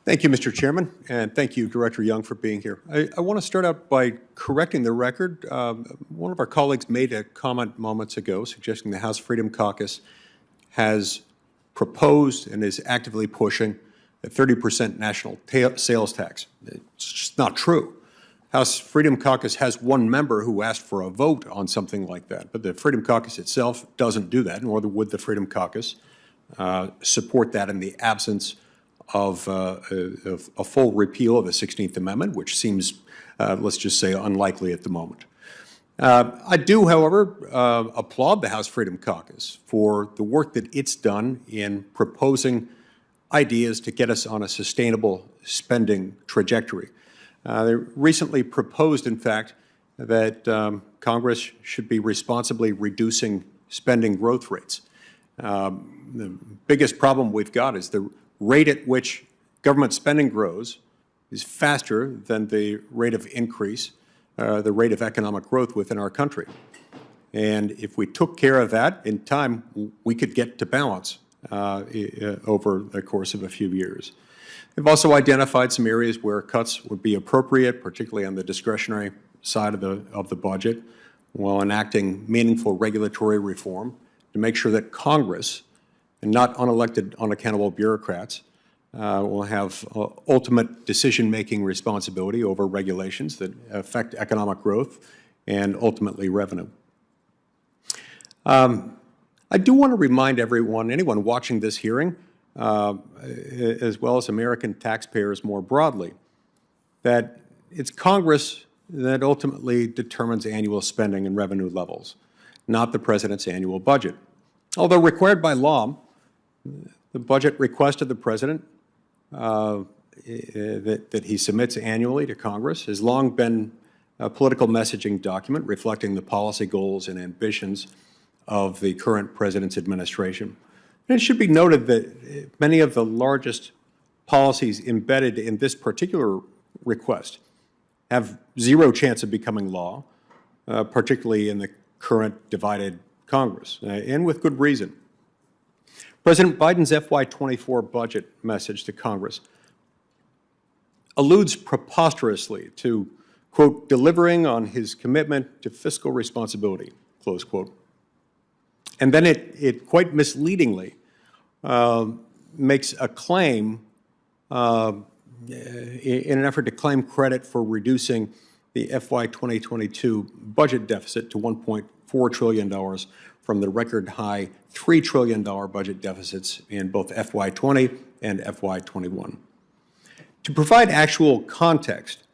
Thank you, Mr. Chairman, and thank you, Director Young, for being here. I want to start out by correcting the record. One of our colleagues made a comment moments ago suggesting the House Freedom Caucus has proposed and is actively pushing a 30% national sales tax. It's just not true. House Freedom Caucus has one member who asked for a vote on something like that, but the Freedom Caucus itself doesn't do that, nor would the Freedom Caucus support that in the absence of a full repeal of the 16th Amendment, which seems, let's just say, unlikely at the moment. I do, however, applaud the House Freedom Caucus for the work that it's done in proposing ideas to get us on a sustainable spending trajectory. They recently proposed, in fact, that Congress should be responsibly reducing spending growth rates. The biggest problem we've got is the rate at which government spending grows is faster than the rate of increase, the rate of economic growth within our country. And if we took care of that in time, we could get to balance over the course of a few years. They've also identified some areas where cuts would be appropriate, particularly on the discretionary side of the budget, while enacting meaningful regulatory reform to make sure that Congress, and not unelected, unaccountable bureaucrats, will have ultimate decision-making responsibility over regulations that affect economic growth and ultimately revenue. I do want to remind everyone, anyone watching this hearing, as well as American taxpayers more broadly, that it's Congress that ultimately determines annual spending and revenue levels, not the President's annual budget. Although required by law, the budget request of the President that he submits annually to Congress has long been a political messaging document reflecting the policy goals and ambitions of the current President's administration. And it should be noted that many of the largest policies embedded in this particular request have zero chance of becoming law, particularly in the current divided Congress, and with good reason. President Biden's FY24 budget message to Congress alludes preposterously to, quote, delivering on his commitment to fiscal responsibility, close quote. And then it quite misleadingly makes a claim in an effort to claim credit for reducing the FY 2022 budget deficit to $1.4 trillion from the record high $3 trillion budget deficits in both FY 20 and FY 21. To provide actual context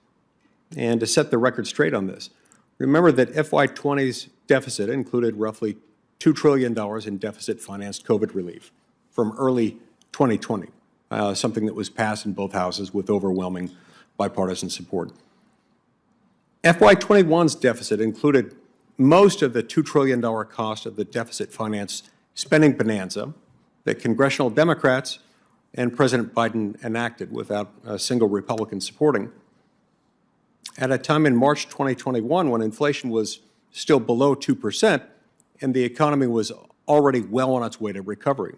and to set the record straight on this, remember that FY 20's deficit included roughly $2 trillion in deficit-financed COVID relief from early 2020, something that was passed in both houses with overwhelming bipartisan support. FY 21's deficit included most of the $2 trillion cost of the deficit-financed spending bonanza that congressional Democrats and President Biden enacted without a single Republican supporting, at a time in March 2021 when inflation was still below 2% and the economy was already well on its way to recovery.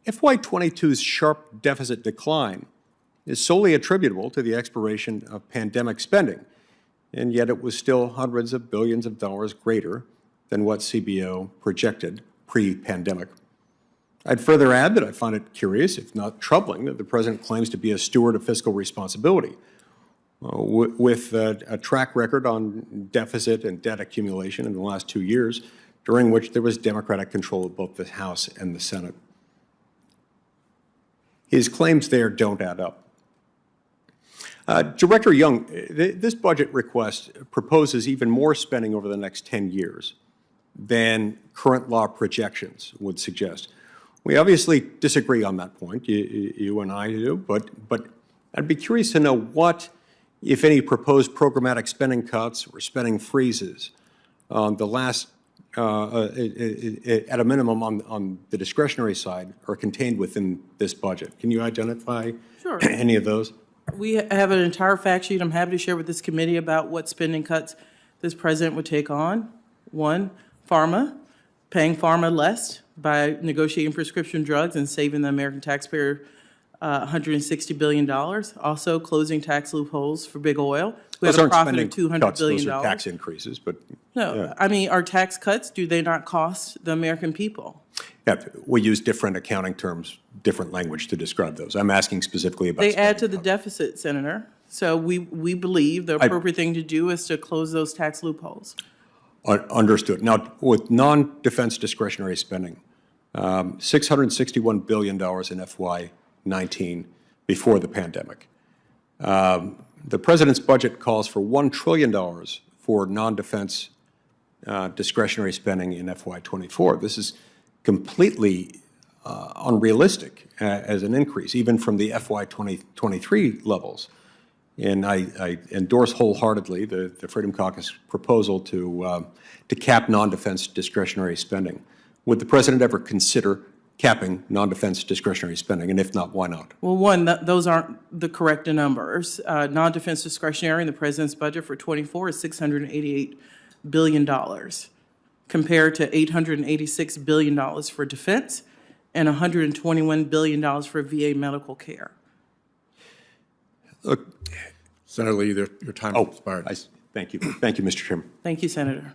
FY 22's sharp deficit decline is solely attributable to the expiration of pandemic spending, and yet it was still hundreds of billions of dollars greater than what CBO projected pre-pandemic. I'd further add that I find it curious, if not troubling, that the President claims to be a steward of fiscal responsibility, with a track record on deficit and debt accumulation in the last 2 years, during which there was Democratic control of both the House and the Senate. His claims there don't add up. Director Young, this budget request proposes even more spending over the next 10 years than current law projections would suggest. We obviously disagree on that point, you and I do, but I'd be curious to know what, if any, proposed programmatic spending cuts or spending freezes the last, at a minimum on the discretionary side, are contained within this budget. Can you identify any of those? We have an entire fact sheet I'm happy to share with this committee about what spending cuts this president would take on. One, pharma, paying pharma less by negotiating prescription drugs and saving the American taxpayer $160 billion. Also closing tax loopholes for big oil. We Those had a aren't profit spending of $200 cuts, billion. those are tax increases, but. No, yeah. I mean, our tax cuts, do they not cost the American people? Yeah, we use different accounting terms, different language to describe those. I'm asking specifically about. They add to spending the cuts. deficit, Senator. So we believe the appropriate thing to do is to close those tax loopholes. Understood. Now, with non-defense discretionary spending, $661 billion in FY19 before the pandemic. The president's budget calls for $1 trillion for non-defense discretionary spending in FY24. This is completely unrealistic as an increase, even from the FY2023 levels. And I endorse wholeheartedly the Freedom Caucus proposal to cap non-defense discretionary spending. Would the president ever consider capping non-defense discretionary spending, and if not, why not? Well, one, those aren't the correct numbers. Non-defense discretionary in the president's budget for 24 is $688 billion, compared to $886 billion for defense and $121 billion for VA medical care. Look, Senator Lee, your time has expired. thank you. Thank you, Mr. Chairman. Thank you, Senator.